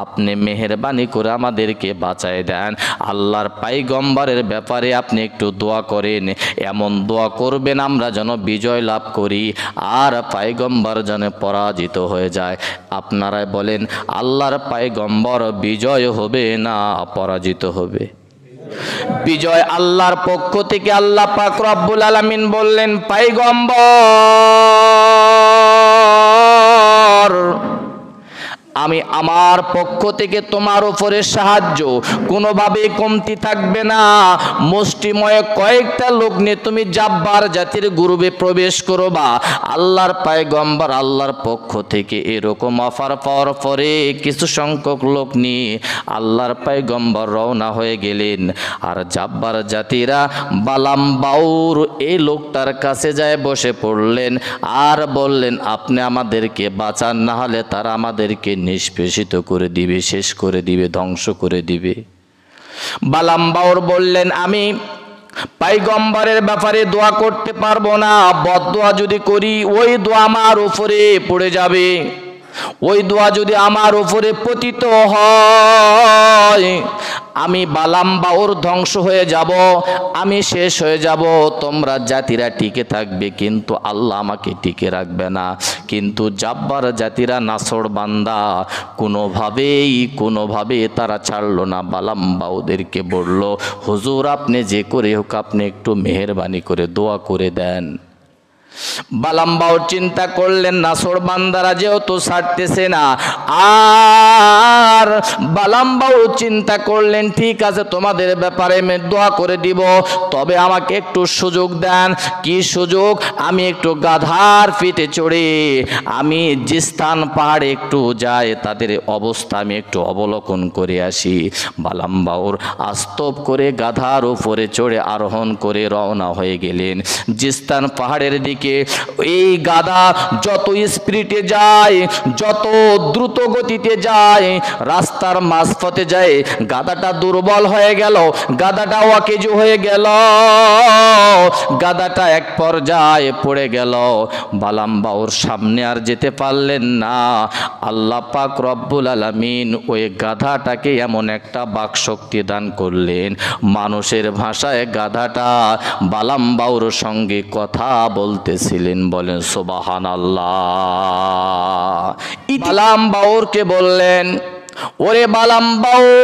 আপনি মেহেরবানি করে আমাদেরকে বাঁচায় দেন। আল্লাহর পয়গম্বরের ব্যাপারে আপনি একটু দোয়া করেন, এমন দোয়া করবেন আমরা যেন বিজয় লাভ করি আর পয়গম্বর যেন পরাজিত হয়ে যায়। আপনারাই বলেন, আল্লাহর পয়গম্বর বিজয় হবে না পরাজিত হবে? বিজয় আল্লাহর পক্ষ থেকে। আল্লাহ পাক রব্বুল আলামিন বললেন, পয়গম্বর আমি আমার পক্ষ থেকে তোমার উপরে সাহায্য কোনোভাবে কমতি থাকবে না। মুষ্টিময় কয়েকটা লোক নিয়ে তুমি জাব্বার জাতির গ্রুপে প্রবেশ করবা। আল্লাহর পয়গম্বর আল্লাহর পক্ষ থেকে এরকম অফার পাওয়ার পরে কিছু সংখ্যক লোক নিয়ে আল্লাহর পয়গম্বর রওনা হয়ে গেলেন। আর জাব্বার জাতিরা বালাম বাউর এই লোকটার কাছে যায় বসে পড়লেন আর বললেন, আপনি আমাদেরকে বাঁচান, না হলে তারা আমাদেরকে নিষ্পেষিত করে দিবে, শেষ করে দিবে, ধ্বংস করে দিবে। বালাম বাউর বললেন, আমি পয়গম্বরের ব্যাপারে দোয়া করতে পারবো না। বদদোয়া যদি করি ওই দোয়া আমার উপরে পড়ে যাবে, ওই দোয়া যদি আমার উপরে পতিত হয় আমি বালাম বাউর ধ্বংস হয়ে যাব, আমি শেষ হয়ে যাব। তোমরা জাতিরা টিকে থাকবে কিন্তু আল্লাহ আমাকে টিকে রাখবে না। কিন্তু জাব্বার জাতিরা নাছড় বান্দা, কোনোভাবেই তারা ছাড়লো না। বালাম বাউদেরকে বলল, হুজুর আপনি যে করে হোক আপনি একটু মেহেরবানি করে দোয়া করে দেন। বালাম বাউর চিন্তা করলেন, নাছড় বান্দারা যেহেতু ছাড়তেছে না, আর বালাম বাউর চিন্তা করলেন, ঠিক আছে তোমাদের ব্যাপারে আমি দোয়া করে দিব, তবে আমাকে একটু সুযোগ দেন। কি সুযোগ? আমি একটু গাধার পিঠে চড়ে আমি জিস্তান পাহাড়ে একটু যাই, তাদের অবস্থা আমি একটু অবলোকন করে আসি। বালাম বাউর আস্তব করে গাধার উপরে চড়ে আরোহণ করে রওনা হয়ে গেলেন জিস্তান পাহাড়ের দিকে। এই গাধা যত স্পিডে যায়, যত দ্রুত গতিতে যায়, রাস্তার মাঝপথে যায় গাধাটা দুর্বল হয়ে গেল, গাধাটা অকেজো হয়ে গেল, গাধাটা এক পর্যায়ে পড়ে গেল। বালাম বাউর সামনে আর যেতে পারলেন না। আল্লাহ পাক রব্বুল আলামিন ওই গাধাটাকে এমন একটা বাকশক্তি দান করলেন, মানুষের ভাষায় গাধাটা বালাম বাউর সঙ্গে কথা বলতেছিলেন। বলেন সুবহানাল্লাহ। বালাম বাউরকে বললেন, ওরে বালাম বাউর,